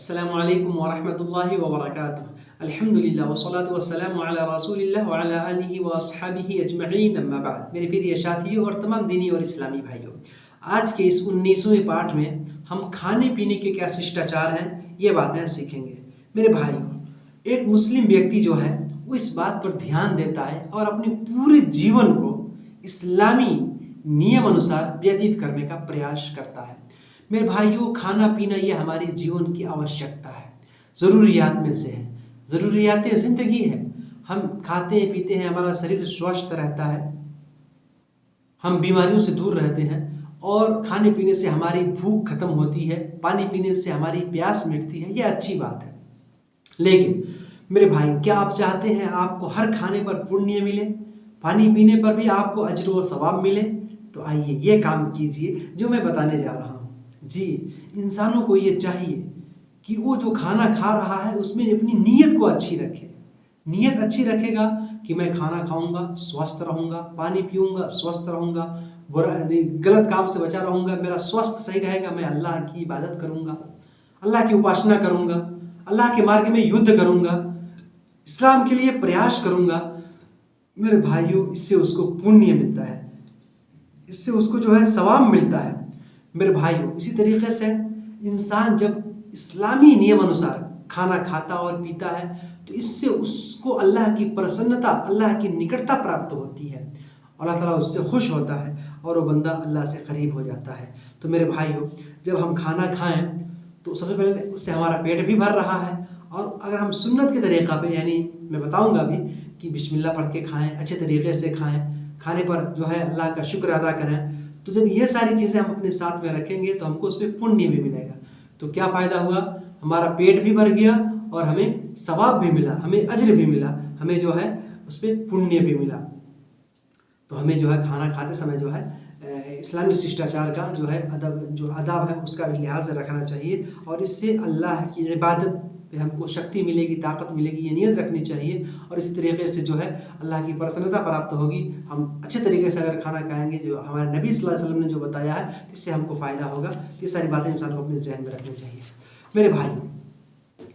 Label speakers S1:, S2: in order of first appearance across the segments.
S1: अस्सलामु अलैकुम व रहमतुल्लाहि व बरकातुहू। अल्हम्दुलिल्लाह वस्सलातु वस्सलामु अला रसूलिल्लाह व अला आलिहि व अस्हाबिहि अजमईन, अम्मा बाद। मेरे प्रिय साथियों और तमाम दीनी और इस्लामी भाइयों, आज के इस 19वें पाठ में हम खाने पीने के क्या शिष्टाचार हैं ये बातें सीखेंगे। मेरे भाइयों, एक मुस्लिम व्यक्ति जो है वो इस बात पर ध्यान देता है और अपने पूरे जीवन को इस्लामी नियम अनुसार व्यतीत करने का प्रयास करता है। मेरे भाइयों, खाना पीना ये हमारे जीवन की आवश्यकता है, ज़रूरियात में से है, ज़रूरियात ज़िंदगी है। हम खाते हैं पीते हैं, हमारा शरीर स्वस्थ रहता है, हम बीमारियों से दूर रहते हैं और खाने पीने से हमारी भूख खत्म होती है, पानी पीने से हमारी प्यास मिटती है, ये अच्छी बात है। लेकिन मेरे भाई, क्या आप चाहते हैं आपको हर खाने पर पुण्य मिले, पानी पीने पर भी आपको अज्र और सवाब मिले? तो आइए ये काम कीजिए जो मैं बताने जा रहा हूँ। जी, इंसानों को ये चाहिए कि वो जो खाना खा रहा है उसमें अपनी नीयत को अच्छी रखे। नीयत अच्छी रखेगा कि मैं खाना खाऊंगा, स्वस्थ रहूंगा, पानी पीऊंगा, स्वस्थ रहूंगा, बुरा गलत काम से बचा रहूंगा, मेरा स्वास्थ्य सही रहेगा, मैं अल्लाह की इबादत करूंगा, अल्लाह की उपासना करूंगा, अल्लाह के मार्ग में युद्ध करूंगा, इस्लाम के लिए प्रयास करूंगा। मेरे भाइयों, इससे उसको पुण्य मिलता है, इससे उसको जो है सवाब मिलता है। मेरे भाइयों, इसी तरीके से इंसान जब इस्लामी नियम अनुसार खाना खाता और पीता है तो इससे उसको अल्लाह की प्रसन्नता, अल्लाह की निकटता प्राप्त होती है। अल्लाह ताला उससे खुश होता है और वो बंदा अल्लाह से करीब हो जाता है। तो मेरे भाइयों, जब हम खाना खाएं तो सबसे पहले उससे हमारा पेट भी भर रहा है, और अगर हम सुन्नत के तरीक़ा पे, यानी मैं बताऊंगा भी कि बिस्मिल्लाह पढ़ के खाएं, अच्छे तरीके से खाएं, खाने पर जो है अल्लाह का शुक्र अदा करें, तो जब ये सारी चीज़ें हम अपने साथ में रखेंगे तो हमको उसमें पुण्य भी मिलेगा। तो क्या फ़ायदा हुआ? हमारा पेट भी भर गया और हमें सवाब भी मिला, हमें अज्र भी मिला, हमें जो है उसमें पुण्य भी मिला। तो हमें जो है खाना खाते समय जो है इस्लामी शिष्टाचार का जो है आदाब है उसका भी लिहाज रखना चाहिए, और इससे अल्लाह की इबादत पे हमको शक्ति मिलेगी, ताकत मिलेगी, ये नीयत रखनी चाहिए। और इसी तरीके से जो है अल्लाह की प्रसन्नता प्राप्त होगी। हम अच्छे तरीके से अगर खाना खाएंगे जो हमारे नबी सल्लल्लाहु अलैहि वसल्लम ने जो बताया है, इससे हमको फ़ायदा होगा। ये सारी बातें इंसान को अपने जहन में रखनी चाहिए। मेरे भाई,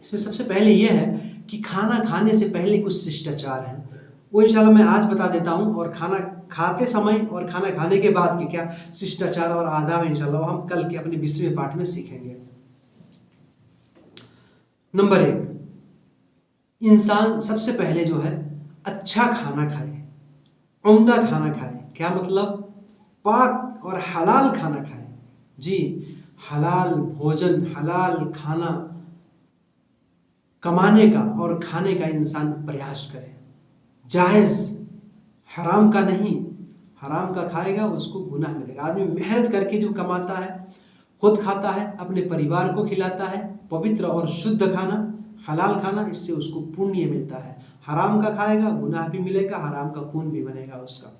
S1: इसमें सबसे पहले ये है कि खाना खाने से पहले कुछ शिष्टाचार हैं, वो इंशाल्लाह मैं आज बता देता हूँ, और खाना खाते समय और खाना खाने के बाद के क्या शिष्टाचार और आदाब है इंशाल्लाह वो हम कल के अपने 20वें पाठ में सीखेंगे। नंबर 1, इंसान सबसे पहले जो है अच्छा खाना खाए, उम्दा खाना खाए। क्या मतलब? पाक और हलाल खाना खाए। जी, हलाल भोजन, हलाल खाना कमाने का और खाने का इंसान प्रयास करे, जायज़, हराम का नहीं। हराम का खाएगा उसको गुनाह मिलेगा। आदमी मेहनत करके जो कमाता है, खुद खाता है, अपने परिवार को खिलाता है, पवित्र और शुद्ध खाना, हलाल खाना, इससे उसको पुण्य मिलता है। हराम का खाएगा गुनाह भी मिलेगा, हराम का खून भी बनेगा उसका।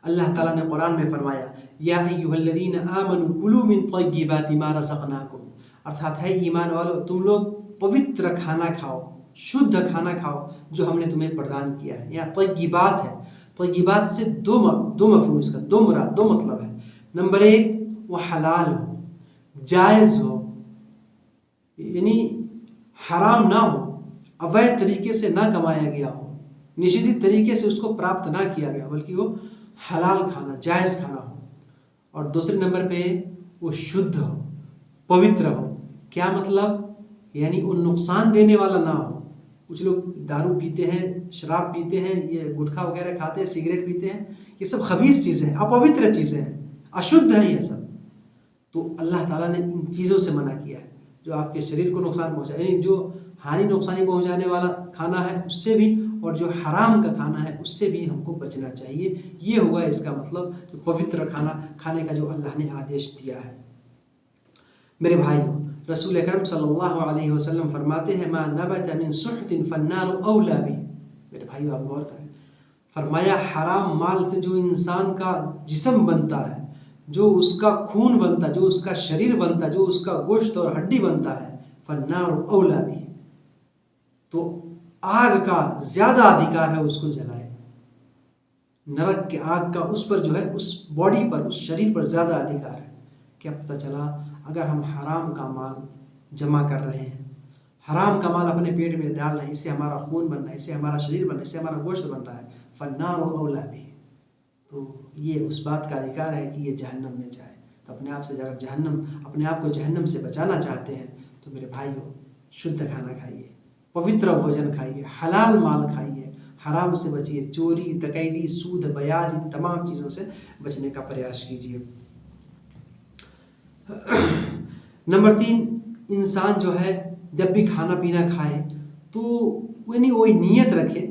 S1: अल्लाह ताला ने कुरान में फरमाया, या अय्युहल्लज़ीना आमनू कुलू मिन तय्यिबाति मा रज़क़नाकुम, अर्थात है ईमान वालों, तुम लोग पवित्र खाना खाओ, शुद्ध खाना खाओ जो हमने तुम्हें प्रदान किया है। यहाँ तय्यिबात है, तय्यिबात से दो मफहूम, इसका दो मुराद, दो मतलब है। नंबर 1, वो हलाल हो, जायज़ हो, यानी हराम ना हो, अवैध तरीके से ना कमाया गया हो, निषिद्ध तरीके से उसको प्राप्त ना किया गया, बल्कि वो हलाल खाना, जायज़ खाना हो। और दूसरे नंबर पे वो शुद्ध हो, पवित्र हो। क्या मतलब? यानी वो नुकसान देने वाला ना हो। कुछ लोग दारू पीते हैं, शराब पीते हैं, ये गुटखा वगैरह खाते हैं, सिगरेट पीते हैं, ये सब खबीस चीज़ें हैं, अपवित्र चीज़ें हैं, अशुद्ध हैं ये सब। तो अल्लाह ताला ने इन चीज़ों से मना किया है, जो आपके शरीर को नुकसान पहुँचाए, यानी जो हानि नुकसानी पहुँचाने वाला खाना है उससे भी, और जो हराम का खाना है उससे भी हमको बचना चाहिए। ये हुआ इसका मतलब, जो पवित्र खाना खाने का जो अल्लाह ने आदेश दिया है। मेरे भाइयों, रसूल अकरम सल्लल्लाहु अलैहि वसल्लम फरमाते हैं, मा नबत मिन सुहतिन फन्नारु औला बिही। मेरे भाइयों, आप गौर करें, फरमाया हराम माल से जो इंसान का जिस्म बनता है, जो उसका खून बनता है, जो उसका शरीर बनता है, जो उसका गोश्त और हड्डी बनता है, फन्नारु औला बिही, तो आग का ज़्यादा अधिकार है उसको जलाए। नरक के आग का उस पर जो है, उस बॉडी पर, उस शरीर पर ज़्यादा अधिकार है। क्या पता चला? अगर हम हराम का माल जमा कर रहे हैं, हराम का माल अपने पेट में डाल रहे हैं, इससे हमारा खून बन रहा है, इससे हमारा शरीर बन रहा है, इससे हमारा गोश्त बन रहा है, फन्नार औला भी, तो ये उस बात का अधिकार है कि ये जहन्नम में जाए। तो अपने आप से अगर अपने आप को जहन्नम से बचाना चाहते हैं तो मेरे भाइयों, शुद्ध खाना खाइए, पवित्र भोजन खाइए, हलाल माल खाइए, हराम से बचिए, चोरी, डकैती, सूद, ब्याज, इन तमाम चीज़ों से बचने का प्रयास कीजिए। नंबर 3, इंसान जो है जब भी खाना पीना खाए तो वही नीयत रखे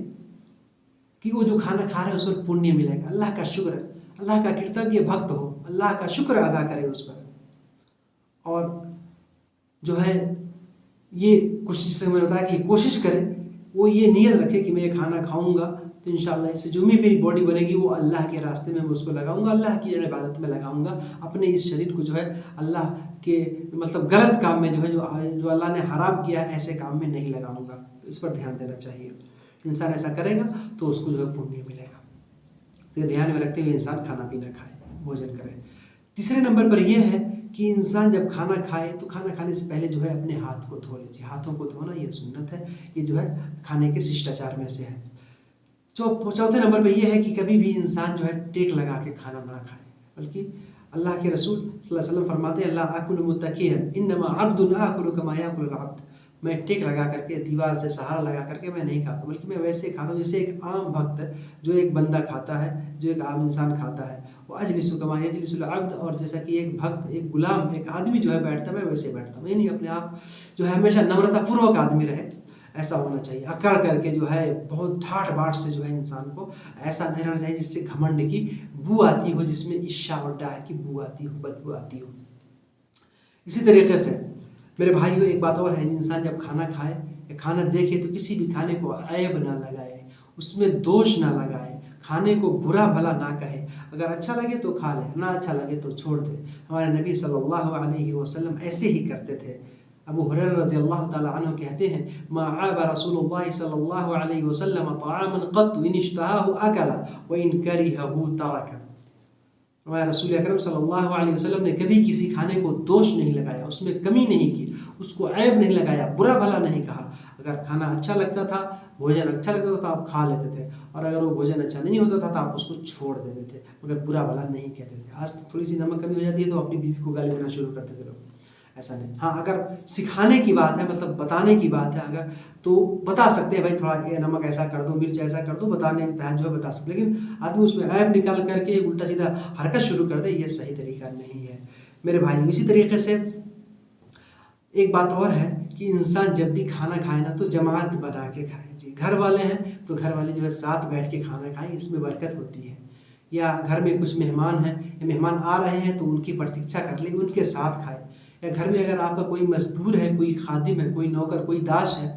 S1: कि वो जो खाना खा रहे हैं उस पर पुण्य मिलेगा, अल्लाह का शुक्र, अल्लाह का कृतज्ञ भक्त हो, अल्लाह का शुक्र अदा करे उस पर। और जो है ये कोशिश से मैंने बताया कि कोशिश करें, वो ये नीयत रखे कि मैं ये खाना खाऊंगा तो इंशाअल्लाह इससे जो भी मेरी बॉडी बनेगी वो अल्लाह के रास्ते में मैं उसको लगाऊंगा, अल्लाह की इबादत में लगाऊंगा। अपने इस शरीर को जो है अल्लाह के मतलब गलत काम में जो है जो अल्लाह ने हराम किया है ऐसे काम में नहीं लगाऊंगा। तो इस पर ध्यान देना चाहिए। इंसान ऐसा करेगा तो उसको जो है पुण्य मिलेगा। तो ध्यान में रखते हुए इंसान खाना पीना खाए, भोजन करे। तीसरे नंबर पर यह है कि इंसान जब खाना खाए तो खाना खाने से पहले जो है अपने हाथ को धो लीजिए। हाथों को धोना ये सुन्नत है, ये जो है खाने के शिष्टाचार में से है। चौथे नंबर पर यह है कि कभी भी इंसान जो है टेक लगा के खाना ना खाए, बल्कि अल्लाह के रसूल सल्लल्लाहु अलैहि वसल्लम फरमाते हैं, ला आकुलु मुत्तकियन इन्नमा अब्दुन आकुलु कमा याकुलुल अब्द। मैं टेक लगा करके, दीवार से सहारा लगा करके मैं नहीं खाता, बल्कि मैं वैसे खाता हूँ जैसे एक आम भक्त जो एक बंदा खाता है, जो एक आम इंसान खाता है। वो अजलिसु कमा यजलिसुल अब्द, और जैसा कि एक भक्त, एक गुलाम, एक आदमी जो है बैठता है मैं वैसे बैठता हूँ। यानी अपने आप जो है हमेशा नम्रतापूर्वक आदमी रहे, ऐसा होना चाहिए। अकड़ करके जो है बहुत ठाठ बाट से जो है इंसान को ऐसा नहीं रहना चाहिए जिससे घमंड की बू आती हो, जिसमें ईर्ष्या और डाह की बू आती हो, बदबू आती हो। इसी तरीके से मेरे भाइयों एक बात और है, इंसान जब खाना खाए या खाना देखे तो किसी भी खाने को ऐब ना लगाए, उसमें दोष ना लगाए, खाने को बुरा भला ना कहे। अगर अच्छा लगे तो खा ले, ना अच्छा लगे तो छोड़ दे। हमारे नबी सल्लल्लाहु अलैहि वसल्लम ऐसे ही करते थे। अबू हुरैरा रज़ियल्लाहु ताला अन्हु कहते हैं, मा आबा रसूलुल्लाह सल्लल्लाहु अलैहि वसल्लम ताअमन क़त्तु इन इश्तहाहु अकला व इन करिहहु तरका। हमारे रसूल अकरम सल्लल्लाहु अलैहि वसल्लम ने कभी किसी खाने को दोष नहीं लगाया, उसमें कमी नहीं की, उसको ऐब नहीं लगाया, बुरा भला नहीं कहा। अगर खाना अच्छा लगता था, भोजन अच्छा लगता था तो आप खा लेते थे, और अगर वो भोजन अच्छा नहीं होता था तो आप उसको छोड़ देते थे, मगर बुरा भला नहीं कहते थे। आज थोड़ी सी नमक कमी हो जाती है तो अपनी बीवी को गाली देना शुरू कर देते लोग, ऐसा नहीं। हाँ, अगर सिखाने की बात है, मतलब बताने की बात है अगर, तो बता सकते हैं भाई थोड़ा ये नमक ऐसा कर दो, मिर्च ऐसा कर दो, बताने के तहत जो है बता सकते। लेकिन आदमी उसमें ऐब निकाल करके उल्टा सीधा हरकत शुरू कर दे, ये सही तरीका नहीं है मेरे भाई। इसी तरीके से एक बात और है कि इंसान जब भी खाना खाए ना तो जमात बना के खाए। जी, घर वाले हैं तो घर वाले जो है साथ बैठ के खाना खाएं, इसमें बरकत होती है। या घर में कुछ मेहमान हैं या मेहमान आ रहे हैं तो उनकी प्रतीक्षा कर ले, उनके साथ खाए। या घर में अगर आपका कोई मजदूर है, कोई खादिम है, कोई नौकर, कोई दाश है,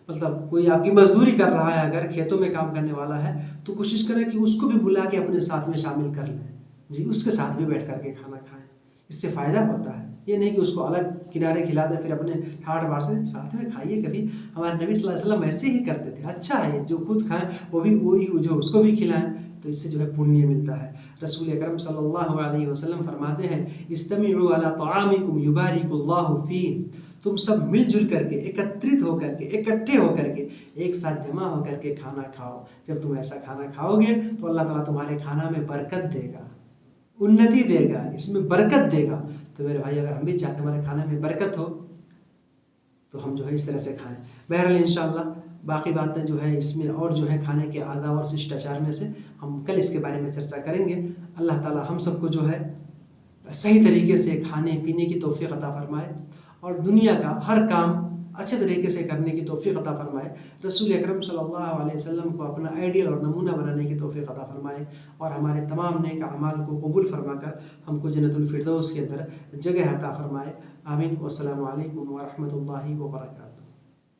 S1: मतलब कोई आपकी मजदूरी कर रहा है, अगर खेतों में काम करने वाला है, तो कोशिश करें कि उसको भी बुला के अपने साथ में शामिल कर लें। जी, उसके साथ भी बैठ करके खाना खाएं, इससे फ़ायदा होता है। ये नहीं कि उसको अलग किनारे खिला दें फिर अपने ठाठ बाट से, साथ में खाइए। कभी हमारे नबी सल्लल्लाहु अलैहि वसल्लम ऐसे ही करते थे। अच्छा है जो खुद खाएं वो भी वही जो उसको भी खिलाएं, तो इससे जो है पुण्य मिलता है। रसूल अकरम सल्लल्लाहु अलैहि वसल्लम फरमाते हैं, इस्तमिउ अला तआमिकुम युबारिकुल्लाहु फी। तुम सब मिलजुल करके, एकत्रित होकर के, इकट्ठे होकर के, एक साथ जमा होकर के खाना खाओ। जब तुम ऐसा खाना खाओगे तो अल्लाह ताला तुम्हारे खाना में बरकत देगा, उन्नति देगा, इसमें बरकत देगा। तो मेरे भाई अगर हम भी चाहते हमारे खाने में बरकत हो तो हम जो है इस तरह से खाएं। बहरहाल इंशाअल्लाह बाकी बातें जो है इसमें और जो है खाने के आदाब और शिष्टाचार में से हम कल इसके बारे में चर्चा करेंगे। अल्लाह ताला हम सबको जो है सही तरीके से खाने पीने की तौफीक अता फरमाए और दुनिया का हर काम अच्छे तरीके से करने की तौफीक अता फरमाए। रसूल अकरम सल्लल्लाहु अलैहि वसल्लम को अपना आइडियल और नमूना बनाने की तौफीक अता फरमाए और हमारे तमाम नेक अमाल को कबूल फरमाकर हमको जन्नतुल फिरदौस के अंदर जगह अता फरमाए। आमीन। वस्सलामु अलैकुम व रहमतुल्लाहि व बरकातहू।